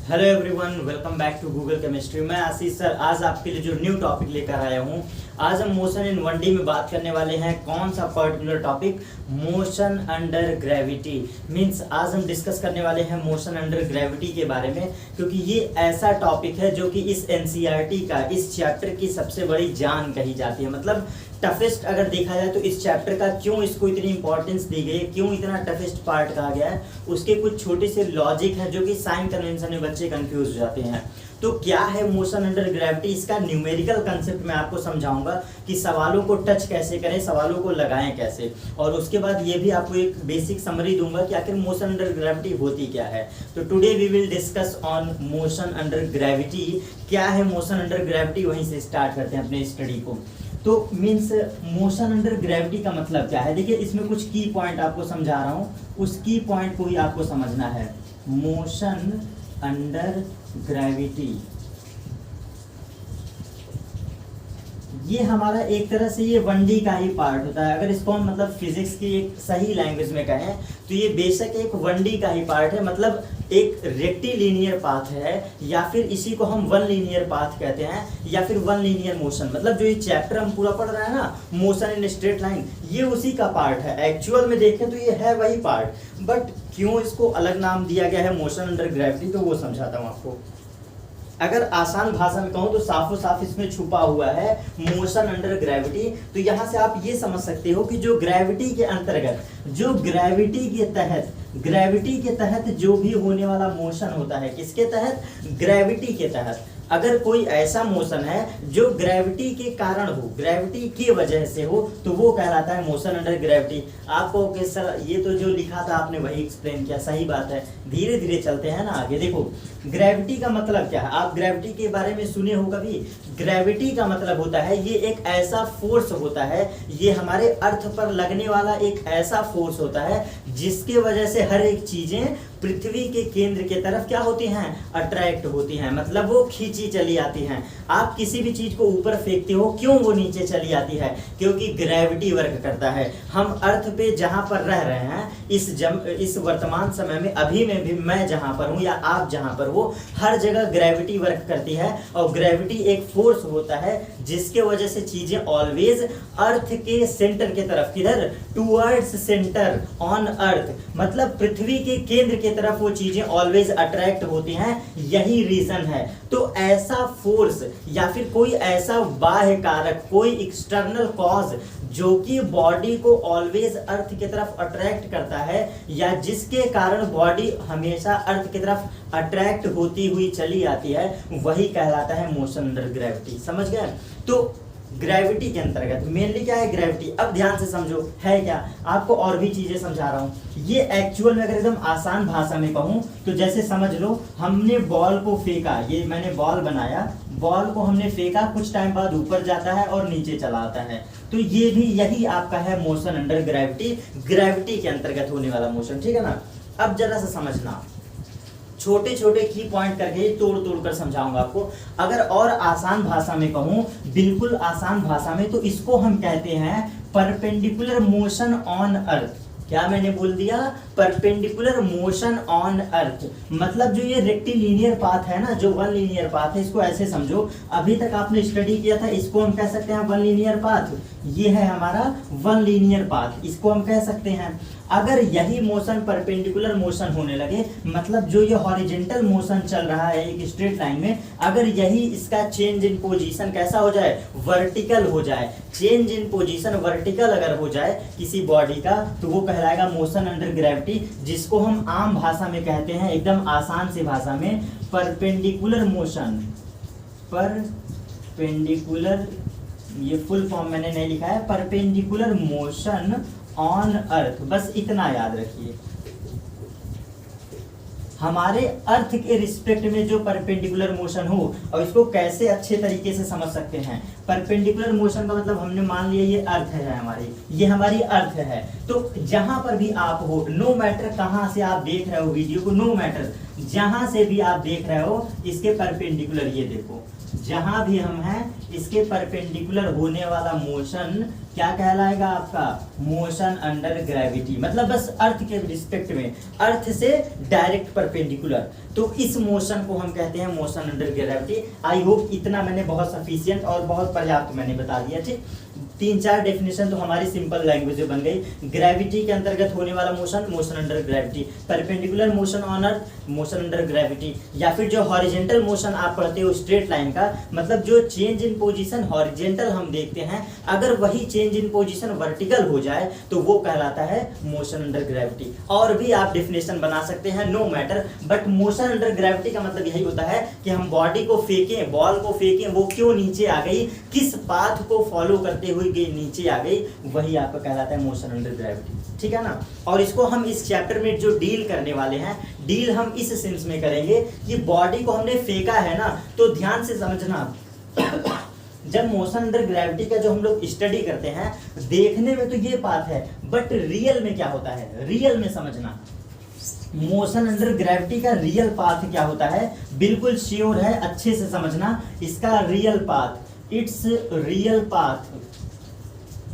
Hello everyone, welcome back to Google chemistry. मैं Ashish sir आज आपके लिए जो न्यू टॉपिक लेकर आया हूँ। आज हम मोशन इन 1D में बात करने वाले हैं। कौन सा particular topic? Motion under gravity. Means आज हम डिस्कस करने वाले हैं मोशन अंडर ग्रेविटी के बारे में, क्योंकि ये ऐसा टॉपिक है जो कि इस एनसीईआरटी का, इस चैप्टर की सबसे बड़ी जान कही जाती है। मतलब टफेस्ट अगर देखा जाए तो इस चैप्टर का क्यों इसको इतनी इंपॉर्टेंस दी गई है, क्यों इतना टफेस्ट पार्ट कहा गया है, उसके कुछ छोटे से लॉजिक हैं जो कि साइन कन्वेंशन में बच्चे कंफ्यूज हो जाते हैं। तो क्या है मोशन अंडर ग्रेविटी? इसका न्यूमेरिकल कंसेप्ट मैं आपको समझाऊंगा कि सवालों को टच कैसे करें, सवालों को लगाएं कैसे, और उसके बाद ये भी आपको एक बेसिक समरी दूंगा कि आखिर मोशन अंडर ग्रेविटी होती क्या है। तो today we will discuss on motion under gravity. क्या है मोशन अंडर ग्रेविटी, वहीं से स्टार्ट करते हैं अपने स्टडी को। तो मीन्स मोशन अंडर ग्रेविटी का मतलब क्या है? देखिए, इसमें कुछ की पॉइंट आपको समझा रहा हूँ, उस की पॉइंट को ही आपको समझना है। मोशन अंडर ग्रेविटी ये हमारा एक तरह से ये 1D का ही पार्ट होता है। अगर इसको हम मतलब फिजिक्स की एक सही लैंग्वेज में कहें तो ये बेशक एक 1D का ही पार्ट है। मतलब एक रेक्टिलिनियर पाथ है, या फिर इसी को हम वन लीनियर पाथ कहते हैं, या फिर वन लीनियर मोशन। मतलब जो ये चैप्टर हम पूरा पढ़ रहे हैं ना, मोशन इन स्ट्रेट लाइन, ये उसी का पार्ट है। एक्चुअल में देखें तो ये है वही पार्ट, बट क्यों इसको अलग नाम दिया गया है मोशन अंडर ग्रेविटी, तो वो समझाता हूँ आपको। अगर आसान भाषा में कहूँ तो साफो साफ इसमें छुपा हुआ है मोशन अंडर ग्रेविटी। तो यहाँ से आप ये समझ सकते हो कि जो ग्रेविटी के अंतर्गत, जो ग्रेविटी के तहत जो भी होने वाला मोशन होता है, किसके तहत? ग्रेविटी के तहत। अगर कोई ऐसा मोशन है जो ग्रेविटी के कारण हो, ग्रेविटी की वजह से हो, तो वो कहलाता है मोशन अंडर ग्रेविटी। आपको कि सर ये तो जो लिखा था आपने वही एक्सप्लेन किया, सही बात है। धीरे धीरे चलते हैं ना आगे। देखो, ग्रेविटी का मतलब क्या है? आप ग्रेविटी के बारे में सुने हो कभी? ग्रेविटी का मतलब होता है ये एक ऐसा फोर्स होता है, ये हमारे अर्थ पर लगने वाला एक ऐसा फोर्स होता है जिसके वजह से हर एक चीजें पृथ्वी के केंद्र के तरफ क्या होती हैं? अट्रैक्ट होती हैं। मतलब वो खींची चली आती हैं। आप किसी भी चीज को ऊपर फेंकते हो, क्यों वो नीचे चली आती है? क्योंकि ग्रेविटी वर्क करता है। हम अर्थ पे जहां पर रह रहे हैं, इस वर्तमान समय में, अभी में भी मैं जहां पर हूं या आप जहां पर हो, हर जगह ग्रेविटी वर्क करती है। और ग्रेविटी एक फोर्स होता है जिसके वजह से चीजें ऑलवेज अर्थ के सेंटर के तरफ, किधर? टूवर्ड्स सेंटर ऑन अर्थ, मतलब पृथ्वी के केंद्र की तरफ वो चीजें ऑलवेज अट्रैक्ट होती हैं। यही रीजन है। तो ऐसा फोर्स या फिर कोई ऐसा बाह्य कारक, कोई एक्सटर्नल कॉज जो कि बॉडी को ऑलवेज अर्थ की तरफ अट्रैक्ट करता है, या जिसके कारण बॉडी हमेशा अर्थ की तरफ अट्रैक्ट होती हुई चली आती है, वही कहलाता है मोशन अंडर ग्रेविटी। समझ गए? तो ग्रेविटी के अंतर्गत मेनली क्या है? ग्रेविटी। अब ध्यान से समझो है क्या, आपको और भी चीजें समझा रहा हूं। ये एक्चुअल में अगर एकदम आसान भाषा में कहूं तो जैसे समझ लो, हमने बॉल को फेंका, ये मैंने बॉल बनाया, बॉल को हमने फेंका, कुछ टाइम बाद ऊपर जाता है और नीचे चला आता है। तो ये भी यही आपका है मोशन अंडर ग्रेविटी, ग्रेविटी के अंतर्गत होने वाला मोशन। ठीक है ना? अब जरा सा समझना, छोटे छोटे की पॉइंट करके तोड़ तोड़ कर समझाऊंगा आपको। अगर और आसान भाषा में कहूं, बिल्कुल आसान भाषा में, तो इसको हम कहते हैं परपेंडिकुलर मोशन ऑन अर्थ। क्या मैंने बोल दिया? Perpendicular motion on earth. मतलब जो ये रेक्टिलिनियर पाथ है ना, जो वन लीनियर पाथ है, इसको ऐसे समझो, अभी तक आपने स्टडी किया था, इसको हम कह सकते हैं वन लीनियर पाथ। ये है हमारा वन लीनियर पाथ, इसको हम कह सकते हैं। अगर यही मोशन परपेंडिकुलर मोशन होने लगे, मतलब जो ये हॉरिजॉन्टल मोशन चल रहा है एक स्ट्रेट लाइन में, अगर यही इसका चेंज इन पोजीशन कैसा हो जाए? वर्टिकल हो जाए। चेंज इन पोजीशन वर्टिकल अगर हो जाए किसी बॉडी का, तो वो कहलाएगा मोशन अंडर ग्रेविटी, जिसको हम आम भाषा में कहते हैं, एकदम आसान सी भाषा में, परपेंडिकुलर मोशन। परपेंडिकुलर, ये फुल फॉर्म मैंने नहीं लिखा है, परपेंडिकुलर मोशन ऑन अर्थ। बस इतना याद रखिए, हमारे अर्थ के रिस्पेक्ट में जो परपेंडिकुलर मोशन हो। और इसको कैसे अच्छे तरीके से समझ सकते हैं? परपेंडिकुलर मोशन का मतलब हमने मान लिया ये अर्थ है हमारी, ये हमारी अर्थ है। तो जहां पर भी आप हो, नो मैटर कहां से आप देख रहे हो वीडियो को, नो मैटर जहां से भी आप देख रहे हो, इसके परपेंडिकुलर ये देखो, जहां भी हम हैं इसके परपेंडिकुलर होने वाला मोशन क्या कहलाएगा आपका, मोशन अंडर ग्रेविटी। मतलब बस अर्थ के रिस्पेक्ट में, अर्थ से डायरेक्ट परपेंडिकुलर, तो इस मोशन को हम कहते हैं motion under gravity. I hope इतना मैंने बहुत सफिशिएंट और बहुत पर्याप्त मैंने बता दिया। ठीक, 3-4 डेफिनेशन तो हमारी सिंपल लैंग्वेज में बन गई। ग्रेविटी के अंतर्गत होने वाला motion, motion under gravity. Perpendicular motion on earth, motion under gravity. या फिर जो हॉरिजेंटल मोशन आप पढ़ते हो स्ट्रेट लाइन का, मतलब जो चेंज इन पोजीशन हॉरिजेंटल हम देखते हैं, अगर वही चेंज इन पोजीशन वर्टिकल हो जाए तो वो कहलाता है मोशन अंडर ग्रेविटी। और भी आप डेफिनेशन बना सकते हैं, no matter, but motion under gravity का मतलब यही होता है कि हम बॉडी को फेंकें, बॉल को फेंकें, वो क्यों नीचे आ गई, किस पाथ को फॉलो करते हुए नीचे आ गई, वही आपका कहलाता है मोशन अंडर ग्रेविटी। ठीक है ना। और इसको हम इस चैप्टर में जो डील करने वाले हैं, डील हम इस सेंस में करेंगे कि बॉडी को हमने फेंका है ना, तो ध्यान से समझना, जब मोशन अंडर ग्रेविटी का जो हम लोग स्टडी करते हैं, देखने में तो ये पाथ है, बट रियल में क्या होता है, रियल में समझना मोशन अंडर ग्रेविटी का रियल पाथ क्या होता है, बिल्कुल श्योर है, अच्छे से समझना इसका real path, it's real path,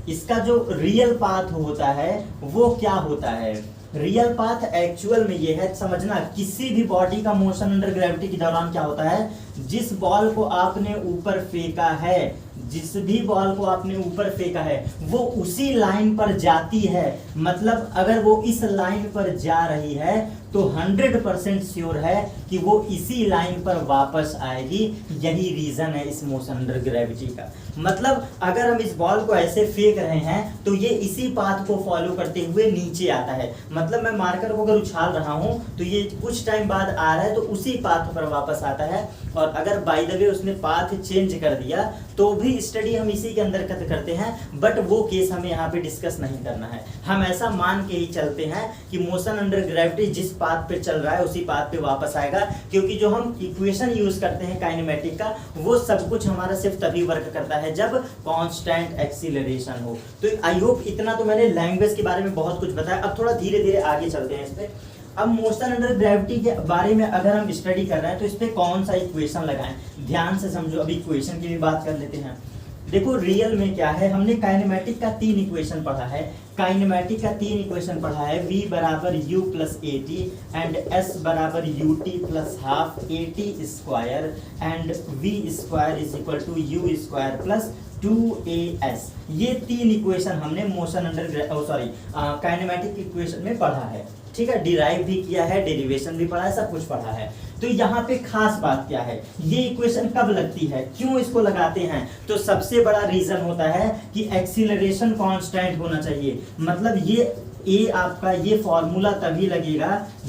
इसका जो रियल पाथ होता है वो क्या होता है। रियल पाथ एक्चुअल में ये है, समझना किसी भी बॉडी का मोशन अंडर ग्रेविटी के दौरान क्या होता है, जिस बॉल को आपने ऊपर फेंका है, जिस भी बॉल को आपने ऊपर फेंका है वो उसी लाइन पर जाती है। मतलब अगर वो इस लाइन पर जा रही है तो 100% श्योर है कि वो इसी लाइन पर वापस आएगी। यही रीजन है इस मोशन अंडर ग्रेविटी का। मतलब अगर हम इस बॉल को ऐसे फेंक रहे हैं तो ये इसी पाथ को फॉलो करते हुए नीचे आता है। मतलब मैं मार्कर को अगर उछाल रहा हूं तो ये कुछ टाइम बाद आ रहा है तो उसी पाथ पर वापस आता है। और अगर बाय द वे उसने पाथ चेंज कर दिया तो भी स्टडी हम इसी के अंदर करते हैं, बट वो केस हमें यहाँ पे डिस्कस नहीं करना है। हम ऐसा मान के ही चलते हैं कि मोशन अंडर ग्रेविटी जिस पाथ पे चल रहा है उसी पाथ पे वापस आएगा, क्योंकि जो हम इक्वेशन यूज करते हैं काइनेमेटिक का, वो सब कुछ हमारा सिर्फ तभी वर्क करता है जब कांस्टेंट एक्सीलरेशन हो। तो आई होप इतना तो मैंने लैंग्वेज के बारे में बहुत कुछ बताया। अब थोड़ा धीरे धीरे आगे चलते हैं इस पे। अब मोशन अंडर ग्रेविटी के बारे में अगर हम स्टडी कर रहे हैं तो इस पे कौन सा इक्वेशन लगाएं, ध्यान से समझो। अभी इक्वेशन की भी बात कर लेते हैं। देखो रियल में क्या है, हमने काइनेमेटिक का 3 इक्वेशन पढ़ा है। काइनेमेटिक का 3 इक्वेशन पढ़ा है, v बराबर u plus a t and s बराबर u t plus half a t square and v square is equal to u square plus 2as। ये 3 इक्वेशन हमने मोशन अंडर काइनेमेटिक इक्वेशन में पढ़ा है। ठीक है, डिराइव भी किया है, डेरिवेशन भी पढ़ा है, सब कुछ पढ़ा है। तो यहाँ पे खास बात क्या है, ये इक्वेशन कब लगती है, क्यों इसको लगाते हैं, तो सबसे बड़ा रीजन होता है कि एक्सीलरेशन कांस्टेंट होना चाहिए। मतलब ये आपका ये फॉर्मूला तभी लगेगा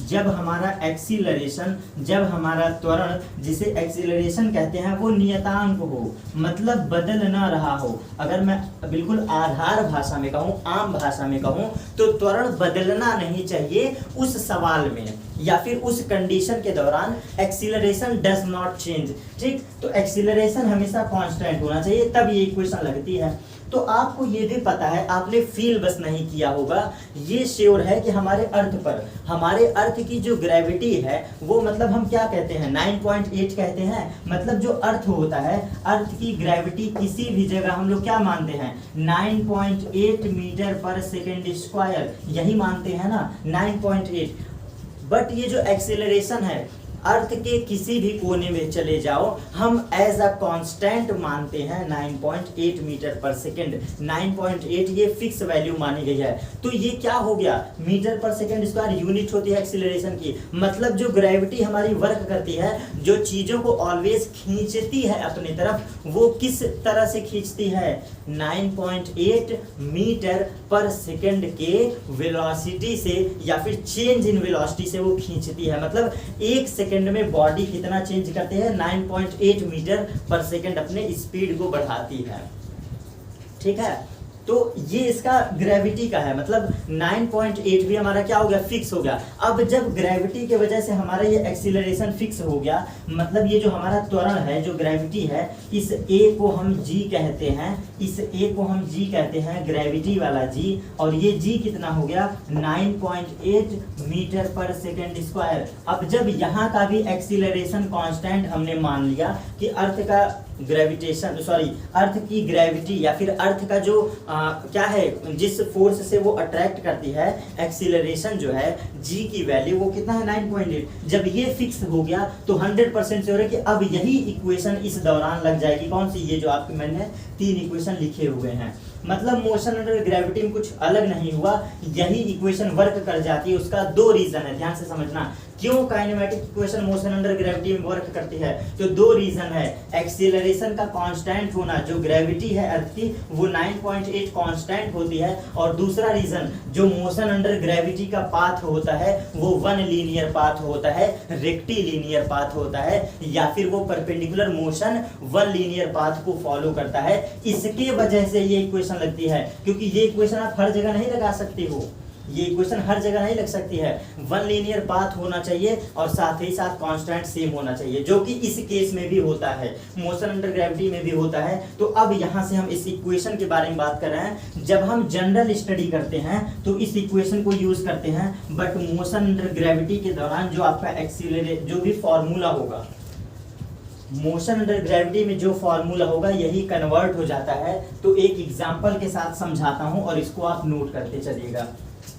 जब हमारा एक्सीलरेशन, जब हमारा त्वरण, जिसे एक्सीलरेशन कहते हैं, वो नियतांक हो, मतलब बदल ना रहा हो। अगर मैं बिल्कुल आधार भाषा में कहूँ, आम भाषा में कहूँ, तो त्वरण बदलना नहीं चाहिए उस सवाल में या फिर उस कंडीशन के दौरान। Acceleration does not change. ठीक, तो एक्सीलरेशन हमेशा कांस्टेंट होना चाहिए, तब ये इक्वेशन लगती है। तो आपको ये भी पता है, आपने फील बस नहीं किया होगा, ये श्योर है कि हमारे अर्थ पर, हमारे अर्थ की जो ग्रेविटी है वो मतलब हम क्या कहते हैं, 9.8 कहते हैं। मतलब जो अर्थ होता है, अर्थ की ग्रेविटी किसी भी जगह हम लोग क्या मानते हैं, 9.8 मीटर पर सेकेंड स्क्वायर, यही मानते हैं ना, 9.8। बट ये जो एक्सेलरेशन है, अर्थ के किसी भी कोने में चले जाओ, हम एज अ कांस्टेंट मानते हैं 9.8 मीटर पर सेकेंड। 9.8 ये फिक्स वैल्यू मानी गई है। तो ये क्या हो गया, मीटर पर सेकेंड स्क्वायर यूनिट होती है एक्सीलरेशन की। मतलब जो ग्रेविटी हमारी वर्क करती है, जो चीजों को ऑलवेज खींचती है अपनी तरफ, वो किस तरह से खींचती है, 9.8 मीटर पर सेकेंड के वेलोसिटी से या फिर चेंज इन वेलोसिटी से वो खींचती है। मतलब 1 सेकेंड में बॉडी कितना चेंज करते हैं, 9.8 मीटर पर सेकेंड अपने स्पीड को बढ़ाती है। ठीक है, तो ये इसका ग्रेविटी का है, मतलब 9.8 भी हमारा क्या हो गया, फिक्स हो गया। अब जब ग्रेविटी के वजह से हमारा ये एक्सीलरेशन फिक्स हो गया, मतलब ये जो हमारा त्वरण है, जो ग्रेविटी है, इस ए को हम जी कहते हैं, इस ए को हम जी कहते हैं, ग्रेविटी वाला जी, और ये जी कितना हो गया, 9.8 मीटर पर सेकेंड स्क्वायर। अब जब यहाँ का भी एक्सीलरेशन कांस्टेंट हमने मान लिया कि अर्थ का ग्रेविटेशन, सॉरी, अर्थ की ग्रेविटी या फिर अर्थ का जो क्या है, जिस फोर्स से वो अट्रैक्ट करती है, एक्सीलरेशन जो है, जी की वैल्यू वो कितना है, 9.8। जब ये फिक्स हो गया तो 100% श्योर है कि अब यही इक्वेशन इस दौरान लग जाएगी। कौन सी, ये जो आपके मैंने 3 इक्वेशन लिखे हुए हैं, मतलब मोशन अंडर ग्रेविटी में कुछ अलग नहीं हुआ, यही इक्वेशन वर्क कर जाती है। उसका 2 रीजन है, ध्यान से समझना, क्यों kinematic equation motion under gravity में वर्क करती है। तो 2 रीजन है, एक्सीलरेशन का कांस्टेंट होना, जो ग्रेविटी है अर्थ की वो 9.8 कांस्टेंट होती है, और दूसरा रीजन जो मोशन अंडर ग्रेविटी का पाथ होता है वो 1 लीनियर पाथ होता है, रेक्टी लीनियर पाथ होता है, या फिर वो परपेंडिकुलर मोशन 1 लीनियर पाथ को फॉलो करता है। इसके वजह से ये इक्वेशन लगती है, क्योंकि ये इक्वेशन आप हर जगह नहीं लगा सकते हो, ये इक्वेशन हर जगह नहीं लग सकती है। 1 लीनियर पाथ होना चाहिए और साथ ही साथ कांस्टेंट सेम होना चाहिए, जो कि इस केस में भी होता है, मोशन अंडर ग्रेविटी में भी होता है। तो अब यहाँ से हम इस इक्वेशन के बारे में बात कर रहे हैं। जब हम जनरल स्टडी करते हैं तो इस इक्वेशन को यूज करते हैं, बट मोशन अंडर ग्रेविटी के दौरान जो आपका एक्सीलरेशन, जो भी फॉर्मूला होगा, मोशन अंडर ग्रेविटी में जो फॉर्मूला होगा यही कन्वर्ट हो जाता है। तो एक एग्जांपल के साथ समझाता हूं और इसको आप नोट करते चलिएगा।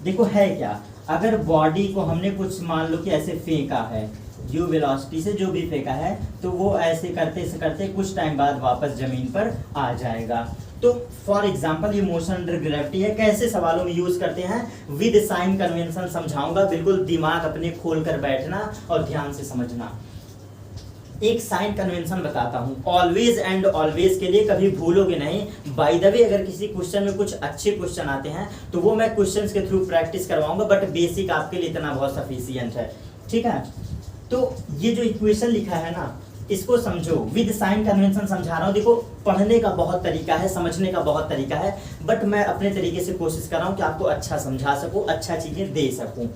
देखो है क्या, अगर बॉडी को हमने कुछ मान लो कि ऐसे फेंका है, यू वेलोसिटी से जो भी फेंका है, तो वो ऐसे करते से करते कुछ टाइम बाद वापस जमीन पर आ जाएगा। तो फॉर एग्जांपल ये मोशन अंडर ग्रेविटी है, कैसे सवालों में यूज करते हैं, विद साइन कन्वेंशन समझाऊंगा, बिल्कुल दिमाग अपने खोल कर बैठना और ध्यान से समझना। एक साइन कन्वेंशन बताता हूं, ऑलवेज एंड ऑलवेज के लिए कभी भूलोगे नहीं। बाय द वे, अगर किसी क्वेश्चन में कुछ अच्छे क्वेश्चन आते हैं तो वो मैं क्वेश्चंस के थ्रू प्रैक्टिस करवाऊंगा, बट बेसिक आपके लिए इतना बहुत सफिशिएंट है, ठीक है। तो ये जो इक्वेशन लिखा है ना, इसको समझो, विद साइन कन्वेंशन समझा रहा हूँ। देखो पढ़ने का बहुत तरीका है, समझने का बहुत तरीका है, बट मैं अपने तरीके से कोशिश कर रहा हूँ कि आपको अच्छा समझा सकूँ, अच्छा चीजें दे सकूँ।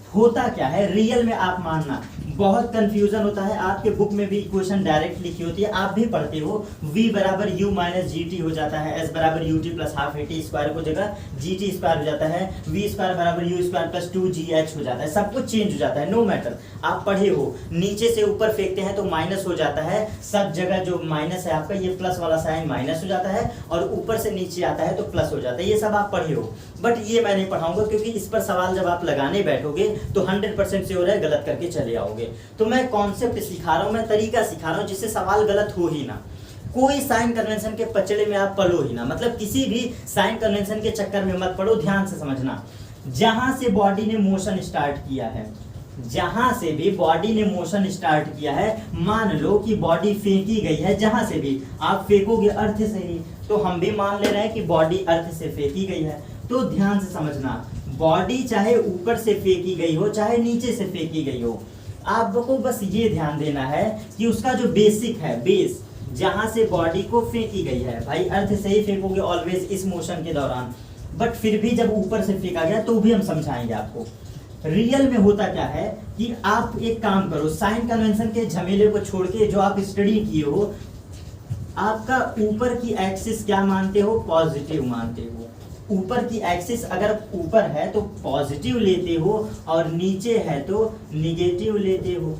होता क्या है रियल में, आप मानना बहुत कंफ्यूजन होता है। आपके बुक में भी इक्वेशन डायरेक्ट लिखी होती है, आप भी पढ़ते हो, v बराबर u माइनस जी टी हो जाता है, s बराबर u t plus half a t square को जगह जी टी स्क्वायर हो जाता है, v स्क्वायर बराबर यू स्क्वायर प्लस 2gh हो जाता है, सब कुछ चेंज हो जाता है। नो मैटर, आप पढ़े हो, नीचे से ऊपर फेंकते हैं तो माइनस हो जाता है, सब जगह जो माइनस है आपका, ये प्लस वाला साइन माइनस हो जाता है, और ऊपर से नीचे आता है तो प्लस हो जाता है। ये सब आप पढ़े हो, बट ये मैं नहीं पढ़ाऊंगा, क्योंकि इस पर सवाल जब आप लगाने बैठोगे तो 100% श्योर है गलत करके चले आओगे। तो मैं कॉन्सेप्ट सिखा रहा हूं, मैं तरीका सिखा रहा हूं जिससे सवाल गलत हो ही ना, कोई साइन कन्वेंशन के पचड़े में आप पढ़ो ही ना, मतलब किसी भी साइन कन्वेंशन के चक्कर में मत पढ़ो। ध्यान से समझना, जहां से बॉडी ने मोशन स्टार्ट किया है, जहां से भी बॉडी ने मोशन स्टार्ट किया है, मान लो कि बॉडी फेंकी गई है, जहां से भी आप फेंकोगे अर्थ से ही, तो हम भी मान ले रहे हैं कि बॉडी अर्थ से फेंकी गई है। तो ध्यान से समझना, बॉडी चाहे ऊपर से फेंकी गई हो चाहे नीचे से फेंकी गई हो, आपको बस ये ध्यान देना है कि उसका जो बेसिक है, बेस जहां से बॉडी को फेंकी गई है, भाई अर्थ से ही फेंकोगे ऑलवेज इस मोशन के दौरान, बट फिर भी जब ऊपर से फेंका गया तो भी हम समझाएंगे आपको। रियल में होता क्या है कि आप एक काम करो, साइन कन्वेंशन के झमेले को छोड़ के जो आप स्टडी किए हो, आपका ऊपर की एक्सिस क्या मानते हो, पॉजिटिव मानते हो। ऊपर की एक्सिस अगर ऊपर है तो पॉजिटिव लेते हो और नीचे है तो निगेटिव लेते हो।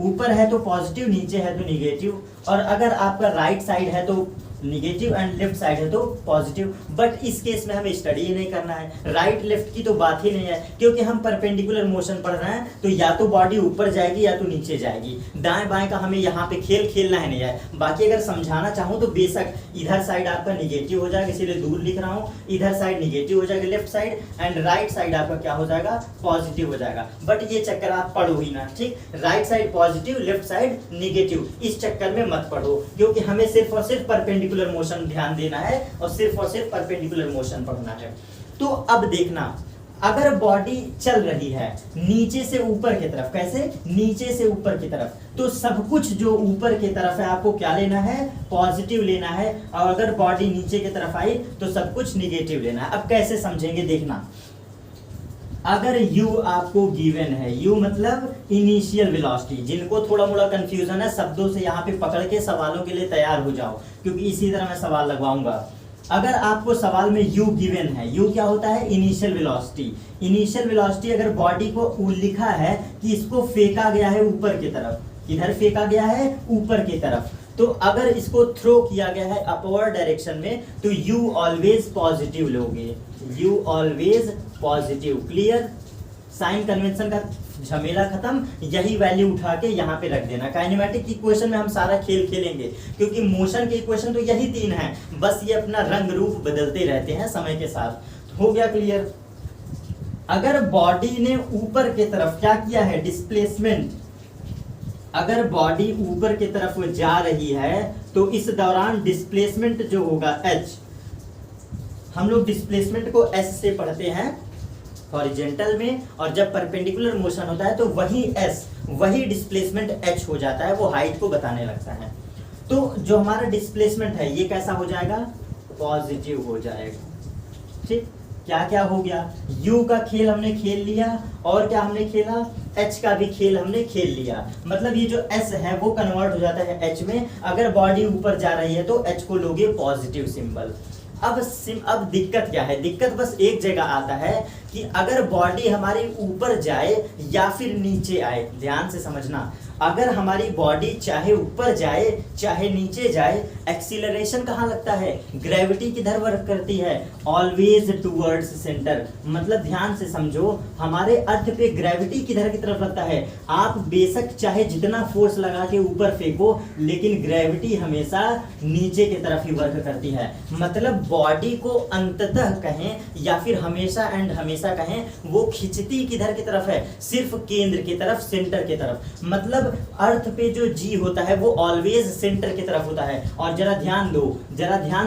ऊपर है तो पॉजिटिव, नीचे है तो निगेटिव, और अगर आपका राइट साइड है तो निगेटिव एंड लेफ्ट साइड है तो पॉजिटिव। बट इस केस में हमें स्टडी ही नहीं करना है, राइट लेफ्ट की तो बात ही नहीं है, क्योंकि हम परपेंडिकुलर मोशन पढ़ रहे हैं, तो या तो बॉडी ऊपर जाएगी या तो नीचे जाएगी, दाएं बाएं का हमें यहाँ पे खेल खेलना है नहीं है। बाकी अगर समझाना चाहूँ तो बेशक इधर साइड आपका निगेटिव हो जाएगा, इसीलिए दूर लिख रहा हूँ, इधर साइड निगेटिव हो जाएगा left side, and right side आपका क्या हो जाएगा, पॉजिटिव हो जाएगा। बट ये चक्कर आप पढ़ो ही ना, ठीक, right side positive left side negative, इस चक्कर में मत पढ़ो, क्योंकि हमें सिर्फ और सिर्फ परपेंडिकुलर मोशन ध्यान देना है और सिर्फ परपेंडिकुलर मोशन पढ़ना है। तो अब देखना, अगर बॉडी चल रही है नीचे से ऊपर की तरफ, कैसे, नीचे से ऊपर की तरफ, तो सब कुछ जो ऊपर की तरफ है आपको क्या लेना है, पॉजिटिव लेना है, और अगर बॉडी नीचे की तरफ आई तो सब कुछ निगेटिव लेना है। अब कैसे समझेंगे देखना, अगर u आपको गिवन है, u मतलब इनिशियल वेलोसिटी, जिनको थोड़ा मोड़ा कंफ्यूजन है शब्दों से यहाँ पे पकड़ के सवालों के लिए तैयार हो जाओ, क्योंकि इसी तरह मैं सवाल लगवाऊंगा। अगर आपको सवाल में u गिवन है, u क्या होता है, इनिशियल वेलोसिटी। इनिशियल वेलोसिटी अगर बॉडी को लिखा है कि इसको फेंका गया है ऊपर की तरफ, किधर फेंका गया है, ऊपर की तरफ, तो अगर इसको थ्रो किया गया है अपवर्ड डायरेक्शन में तो u ऑलवेज पॉजिटिव लोगे, u always positive. Clear, sign convention का झमेला खत्म, यही वैल्यू उठा के यहाँ पे रख देना। काइनेमेटिक की इक्वेशन में हम सारा खेल खेलेंगे, क्योंकि मोशन की इक्वेशन तो यही तीन है, बस ये अपना रंग रूप बदलते रहते हैं समय के साथ। हो गया क्लियर। अगर बॉडी ने ऊपर की तरफ क्या किया है, डिस्प्लेसमेंट, अगर बॉडी ऊपर की तरफ जा रही है तो इस दौरान डिस्प्लेसमेंट जो होगा h, हम लोग डिस्प्लेसमेंट को s से पढ़ते हैं हॉरिजेंटल में, और जब परपेंडिकुलर मोशन होता है तो वही s, वही डिस्प्लेसमेंट h हो जाता है, वो हाइट को बताने लगता है। तो जो हमारा डिस्प्लेसमेंट है ये कैसा हो जाएगा, पॉजिटिव हो जाएगा। ठीक, क्या क्या हो गया, u का खेल हमने खेल लिया, और क्या हमने खेला, h का भी खेल हमने खेल लिया। मतलब ये जो s है वो कन्वर्ट हो जाता है h में, अगर बॉडी ऊपर जा रही है तो h को लोगे पॉजिटिव सिंबल। अब दिक्कत क्या है, दिक्कत बस एक जगह आता है कि अगर बॉडी हमारी ऊपर जाए या फिर नीचे आए। ध्यान से समझना, अगर हमारी बॉडी चाहे ऊपर जाए चाहे नीचे जाए, एक्सीलरेशन कहाँ लगता है, ग्रेविटी किधर वर्क करती है, ऑलवेज टूवर्ड्स सेंटर। मतलब ध्यान से समझो, हमारे अर्थ पे ग्रेविटी किधर की तरफ लगता है। आप बेशक चाहे जितना फोर्स लगा के ऊपर फेंको, लेकिन ग्रेविटी हमेशा नीचे की तरफ ही वर्क करती है। मतलब बॉडी को अंततः कहें या फिर हमेशा एंड हमेशा कहें, वो खिंचती किधर की तरफ है, सिर्फ केंद्र की तरफ, सेंटर की तरफ। मतलब अर्थ पे जो जी होता है वो ऑलवेज सेंटर की तरफ होता है। और जरा ध्यान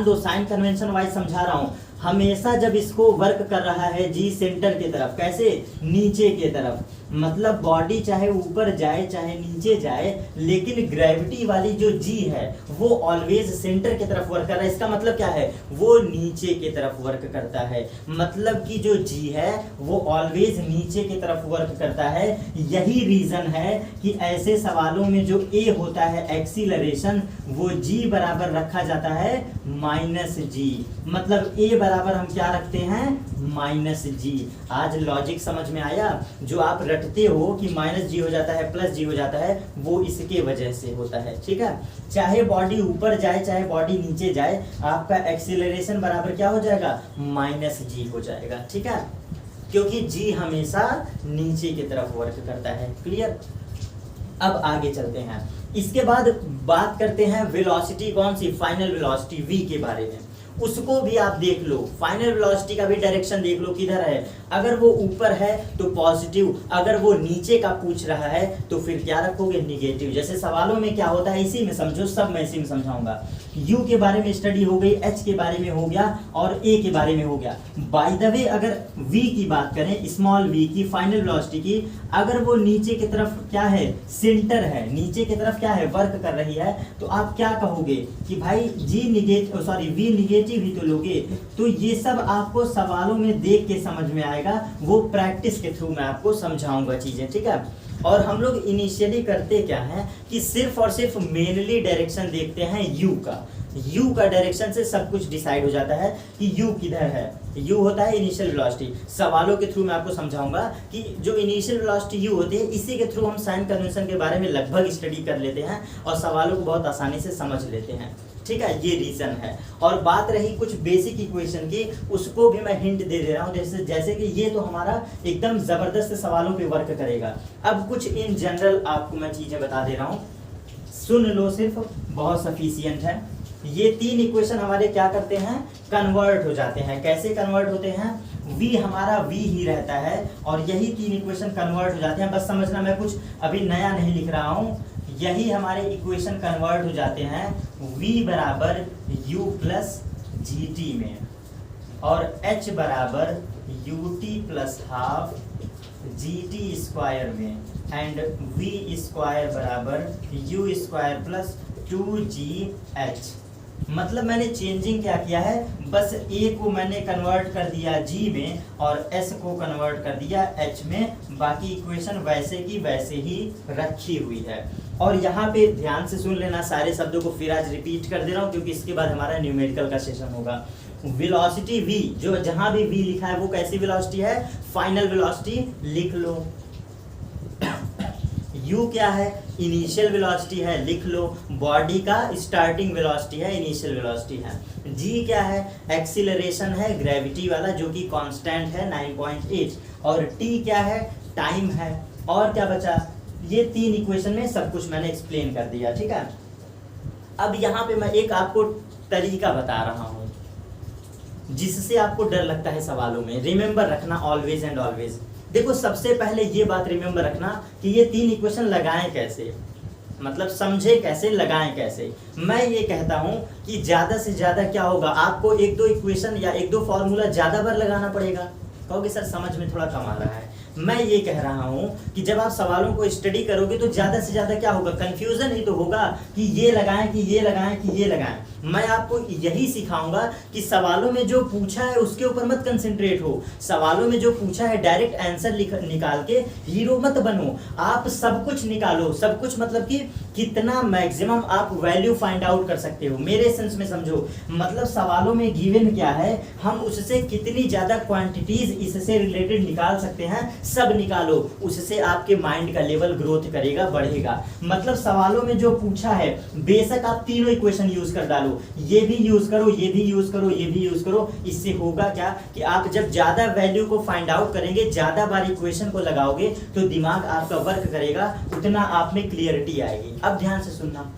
दो, साइन कन्वेंशन वाइज समझा रहा हूं, हमेशा जब इसको वर्क कर रहा है जी सेंटर की तरफ, कैसे, नीचे की तरफ। मतलब बॉडी चाहे ऊपर जाए चाहे नीचे जाए, लेकिन ग्रेविटी वाली जो जी है वो ऑलवेज सेंटर की तरफ वर्क कर रहा है। इसका मतलब क्या है, वो नीचे की तरफ वर्क करता है। मतलब कि जो जी है वो ऑलवेज नीचे की तरफ वर्क करता है। यही रीजन है कि ऐसे सवालों में जो ए होता है एक्सीलरेशन, वो जी बराबर रखा जाता है माइनस जी। मतलब ए बराबर हम क्या रखते हैं, माइनस जी। आज लॉजिक समझ में आया, जो आप रटते हो कि माइनस जी हो जाता है प्लस जी हो जाता है, वो इसके वजह से होता है। ठीक है, चाहे बॉडी ऊपर जाए चाहे बॉडी नीचे जाए, आपका एक्सीलरेशन बराबर क्या हो जाएगा, माइनस जी हो जाएगा। ठीक है, क्योंकि जी हमेशा नीचे की तरफ वर्क करता है। क्लियर। अब आगे चलते हैं, इसके बाद बात करते हैं वेलोसिटी, कौन सी, फाइनल वेलोसिटी v के बारे में। उसको भी आप देख लो, फाइनल वेलोसिटी का भी डायरेक्शन देख लो किधर है। अगर वो ऊपर है तो पॉजिटिव, अगर वो नीचे का पूछ रहा है तो फिर क्या रखोगे, निगेटिव। जैसे सवालों में क्या होता है इसी में समझो, सब मैं इसी में समझाऊंगा। u के बारे में स्टडी हो गई, h के बारे में हो गया और a के बारे में हो गया। बाय द वे अगर v की बात करें, स्मॉल v की, फाइनल वेलोसिटी की, अगर वो नीचे की तरफ क्या है, सेंटर है, नीचे की तरफ क्या है, वर्क कर रही है, तो आप क्या कहोगे कि भाई v निगेटिव ही तो लोगे। तो ये सब आपको सवालों में देख के समझ में आएगा, वो प्रैक्टिस के थ्रू मैं आपको समझाऊंगा चीजें। ठीक है, और हम लोग इनिशियली करते क्या है कि सिर्फ और सिर्फ मेनली डायरेक्शन देखते हैं u का डायरेक्शन से सब कुछ डिसाइड हो जाता है कि u किधर है। u होता है इनिशियल वेलोसिटी। सवालों के थ्रू मैं आपको समझाऊंगा कि जो इनिशियल वेलोसिटी u होती है, इसी के थ्रू हम साइन कन्वेंशन के बारे में लगभग स्टडी कर लेते हैं और सवालों को बहुत आसानी से समझ लेते हैं। ठीक है, ये रीजन है। और बात रही कुछ बेसिक इक्वेशन की, उसको भी मैं हिंट दे रहा हूँ, जैसे कि ये तो हमारा एकदम जबरदस्त सवालों पे वर्क करेगा। अब कुछ इन जनरल आपको मैं चीजें बता दे रहा हूँ, सुन लो, सिर्फ बहुत सफिशियंट है। ये तीन इक्वेशन हमारे क्या करते हैं, कन्वर्ट हो जाते हैं। कैसे कन्वर्ट होते हैं, v हमारा v ही रहता है और यही तीन इक्वेशन कन्वर्ट हो जाते हैं। बस समझना, मैं कुछ अभी नया नहीं लिख रहा हूँ, यही हमारे इक्वेशन कन्वर्ट हो जाते हैं v बराबर u प्लस जी टी में। और h बराबर ut plus half gt square में एंड v स्क्वायर बराबर u स्क्वायर प्लस 2gh। मतलब मैंने चेंजिंग क्या किया है, बस a को मैंने कन्वर्ट कर दिया g में और s को कन्वर्ट कर दिया h में, बाकी इक्वेशन वैसे की वैसे ही रखी हुई है। और यहाँ पे ध्यान से सुन लेना, सारे शब्दों को फिर आज रिपीट कर दे रहा हूँ क्योंकि इसके बाद हमारा न्यूमेरिकल का सेशन होगा। वेलोसिटी v, जो जहां भी v लिखा है वो कैसी वेलोसिटी है, फाइनल वेलोसिटी लिख लो। u क्या है, इनिशियल वेलोसिटी है, लिख लो। बॉडी का स्टार्टिंग वेलोसिटी है, इनिशियल वेलोसिटी है। g क्या है, एक्सीलरेशन है, ग्रेविटी वाला जो कि कांस्टेंट है 9.8। और t क्या है, टाइम है। और क्या बचा, ये तीन इक्वेशन में सब कुछ मैंने एक्सप्लेन कर दिया, ठीक है। अब यहाँ पे मैं एक आपको तरीका बता रहा हूँ जिससे आपको डर लगता है सवालों में। रिमेंबर रखना ऑलवेज एंड ऑलवेज। देखो सबसे पहले ये बात रिमेंबर रखना कि ये तीन इक्वेशन लगाएं कैसे, मतलब समझे कैसे, लगाएं कैसे। मैं ये कहता हूं कि ज्यादा से ज्यादा क्या होगा, आपको एक दो इक्वेशन या एक दो फॉर्मूला ज्यादा बार लगाना पड़ेगा। कहोगे सर समझ में थोड़ा कम आ रहा है। मैं ये कह रहा हूं कि जब आप सवालों को स्टडी करोगे तो ज्यादा से ज्यादा क्या होगा, कंफ्यूजन ही तो होगा कि ये लगाएं कि ये लगाएं कि ये लगाएं। मैं आपको यही सिखाऊंगा कि सवालों में जो पूछा है उसके ऊपर मत कंसंट्रेट हो, सवालों में जो पूछा है डायरेक्ट आंसर निकाल के हीरो मत बनो। आप सब कुछ निकालो, सब कुछ मतलब कि कितना मैक्सिमम आप वैल्यू फाइंड आउट कर सकते हो, मेरे सेंस में समझो। मतलब सवालों में गिवन क्या है, हम उससे कितनी ज्यादा क्वांटिटीज इससे रिलेटेड निकाल सकते हैं, सब निकालो। उससे आपके माइंड का लेवल ग्रोथ करेगा, बढ़ेगा। मतलब सवालों में जो पूछा है बेशक आप तीनों इक्वेशन यूज कर डालो, ये भी यूज करो, ये भी यूज करो, ये भी यूज करो। इससे होगा क्या कि आप जब ज्यादा वैल्यू को फाइंड आउट करेंगे, ज्यादा बार इक्वेशन को लगाओगे तो दिमाग आपका वर्क करेगा, उतना आप में क्लियरिटी आएगी। अब ध्यान से सुनना,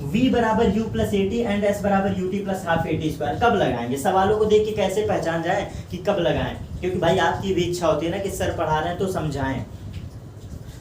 v बराबर u plus eighty and s बराबर ut plus half eighty square कब लगाएंगे। सवालों को देख के कैसे पहचान जाए कि कब लगाएं, क्योंकि भाई आपकी भी इच्छा होती है ना कि सर पढ़ा रहे हैं तो समझाएं।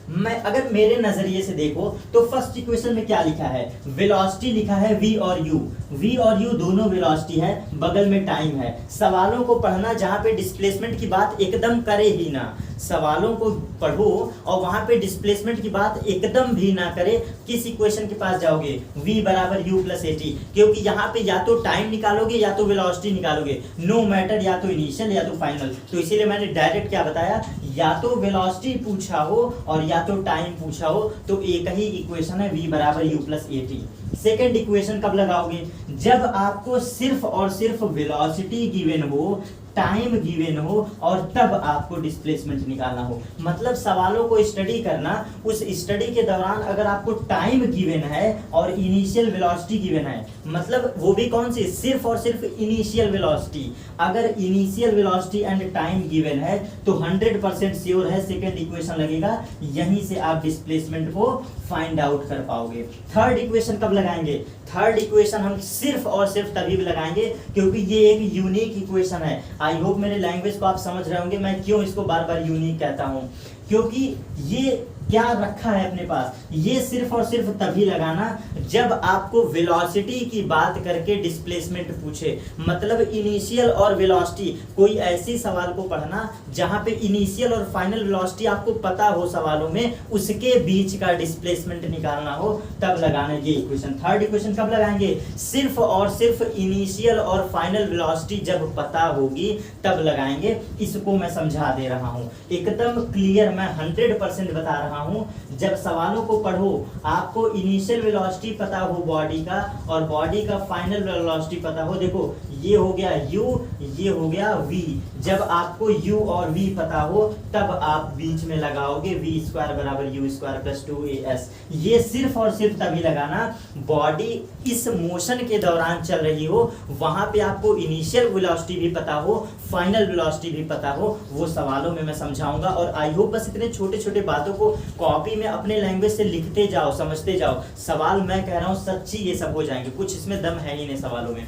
मैं अगर मेरे नजरिए से देखो तो फर्स्ट इक्वेशन में क्या लिखा है, वेलोसिटी लिखा है v और u दोनों वेलोसिटी है, बगल में टाइम है। सवालों को पढ़ना जहां पे डिस्प्लेसमेंट की बात एकदम करे ही ना, सवालों को पढ़ो और वहां पे डिस्प्लेसमेंट की बात एकदम भी ना करे। किस इक्वेशन के पास जाओगे, v बराबर u प्लस एटी, क्योंकि यहाँ पे या तो टाइम निकालोगे या तो वेलोसिटी निकालोगे, नो मैटर, या तो इनिशियल या तो फाइनल। तो इसीलिए मैंने डायरेक्ट क्या बताया, या तो वेलोसिटी पूछा हो और या तो टाइम पूछा हो, तो एक ही इक्वेशन है v बराबर u plus eighty. Second equation कब लगाओगे, जब आपको सिर्फ और सिर्फ वेलोसिटी गिवन हो, टाइम गिवन हो और तब आपको डिस्प्लेसमेंट निकालना हो। मतलब सवालों को स्टडी करना, उस स्टडी के दौरान अगर आपको टाइम गिवन है और इनिशियल वेलोसिटी गिवन है, मतलब वो भी कौन सी, सिर्फ और सिर्फ इनिशियल वेलोसिटी। अगर initial velocity and time given है तो 100% श्योर है सेकेंड इक्वेशन लगेगा, यहीं से आप डिस्प्लेसमेंट को फाइंड आउट कर पाओगे। थर्ड इक्वेशन कब लगाएंगे, थर्ड इक्वेशन हम सिर्फ और सिर्फ तभी लगाएंगे क्योंकि ये एक यूनिक इक्वेशन है। आई होप मेरे लैंग्वेज को आप समझ रहे होंगे, मैं क्यों इसको बार बार यूनिक कहता हूं, क्योंकि ये क्या रखा है अपने पास, ये सिर्फ और सिर्फ तभी लगाना जब आपको वेलोसिटी की बात करके डिस्प्लेसमेंट पूछे। मतलब इनिशियल और वेलोसिटी, कोई ऐसी सवाल को पढ़ना जहां पे इनिशियल और फाइनल वेलोसिटी आपको पता हो सवालों में, उसके बीच का डिस्प्लेसमेंट निकालना हो, तब लगाना ये इक्वेशन। थर्ड इक्वेशन कब लगाएंगे, सिर्फ और सिर्फ इनिशियल और फाइनल वेलोसिटी जब पता होगी तब लगाएंगे। इसको मैं समझा दे रहा हूं, एकदम क्लियर, मैं 100% बता रहा हूं। जब सवालों को पढ़ो, आपको इनिशियल वेलोसिटी पता हो बॉडी का और बॉडी का फाइनल वेलोसिटी पता हो। देखो ये हो गया u, ये हो गया v। जब आपको u और v पता हो तब आप बीच में लगाओगे v स्क्वायर बराबर u स्क्वायर प्लस 2as। ये सिर्फ और सिर्फ तभी लगाना बॉडी इस मोशन के दौरान चल रही हो, वहां पे आपको इनिशियल वेलोसिटी भी पता हो, फाइनल वेलोसिटी भी पता हो, वो सवालों में मैं समझाऊंगा। और आई होप बस इतने छोटे छोटे बातों को कॉपी में अपने लैंग्वेज से लिखते जाओ, समझते जाओ। सवाल मैं कह रहा हूँ सच्ची ये सब हो जाएंगे, कुछ इसमें दम है ही नहीं सवालों में,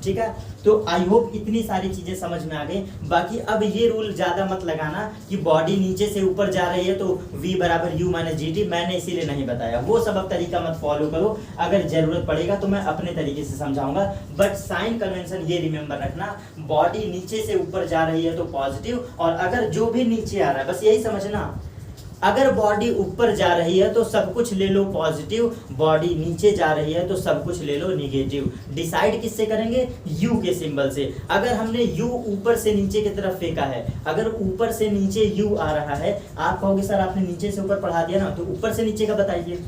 ठीक है, तो आई होप इतनी सारी चीजें समझ में आ गई। बाकी अब ये रूल ज्यादा मत लगाना कि बॉडी नीचे से ऊपर जा रही है तो v बराबर u माइनस जी टी, मैंने इसीलिए नहीं बताया। वो सब अब तरीका मत फॉलो करो, अगर जरूरत पड़ेगा तो मैं अपने तरीके से समझाऊंगा। बट साइन कन्वेंशन ये रिमेंबर रखना, बॉडी नीचे से ऊपर जा रही है तो पॉजिटिव, और अगर जो भी नीचे आ रहा है बस यही समझना, अगर बॉडी ऊपर जा रही है तो सब कुछ ले लो पॉजिटिव, बॉडी नीचे जा रही है तो सब कुछ ले लो निगेटिव। डिसाइड किससे करेंगे? यू के सिंबल से। अगर हमने यू ऊपर से नीचे की तरफ फेंका है, अगर ऊपर से नीचे यू आ रहा है, आप कहोगे सर आपने नीचे से ऊपर पढ़ा दिया ना, तो ऊपर से नीचे का बताइए।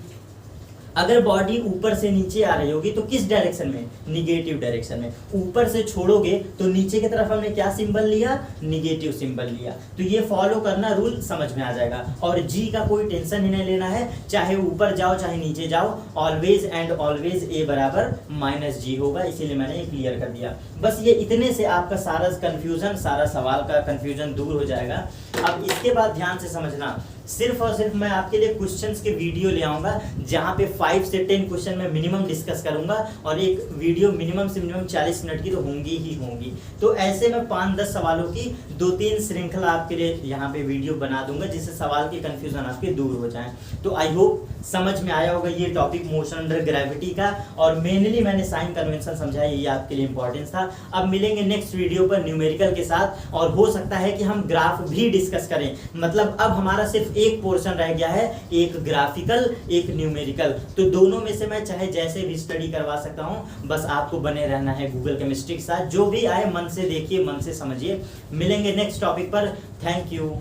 अगर बॉडी ऊपर से नीचे आ रही होगी तो किस डायरेक्शन में? निगेटिव डायरेक्शन में। ऊपर से छोड़ोगे तो नीचे की तरफ हमने क्या सिंबल लिया? निगेटिव सिंबल लिया। तो ये फॉलो करना, रूल समझ में आ जाएगा। और जी का कोई टेंशन ही नहीं लेना है, चाहे ऊपर जाओ चाहे नीचे जाओ, ऑलवेज एंड ऑलवेज ए बराबर माइनस जी होगा, इसीलिए मैंने ये क्लियर कर दिया। बस ये इतने से आपका सारा कंफ्यूजन, सारा सवाल का कंफ्यूजन दूर हो जाएगा। अब इसके बाद ध्यान से समझना, सिर्फ और सिर्फ मैं आपके लिए क्वेश्चंस के वीडियो ले आऊंगा जहां पे 5 से 10 क्वेश्चन मैं मिनिमम डिस्कस करूंगा, और एक वीडियो मिनिमम से मिनिमम 40 मिनट की तो होंगी ही होंगी। तो ऐसे मैं 5-10 सवालों की 2-3 श्रृंखला आपके लिए यहाँ पे वीडियो बना दूंगा, जिससे सवाल के कंफ्यूजन आपके दूर हो जाएं। तो आई होप समझ में आया होगा ये टॉपिक मोशन अंडर ग्रेविटी का, और मेनली मैंने साइन कन्वेंशन समझाया, ये आपके लिए इंपॉर्टेंस था। अब मिलेंगे नेक्स्ट वीडियो पर न्यूमेरिकल के साथ, और हो सकता है कि हम ग्राफ भी डिस्कस करें। मतलब अब हमारा सिर्फ एक पोर्शन रह गया है, एक ग्राफिकल एक न्यूमेरिकल, तो दोनों में से मैं चाहे जैसे भी स्टडी करवा सकता हूं, बस आपको बने रहना है गूगल केमिस्ट्री के साथ। जो भी आए मन से देखिए, मन से समझिए। मिलेंगे नेक्स्ट टॉपिक पर। Thank you.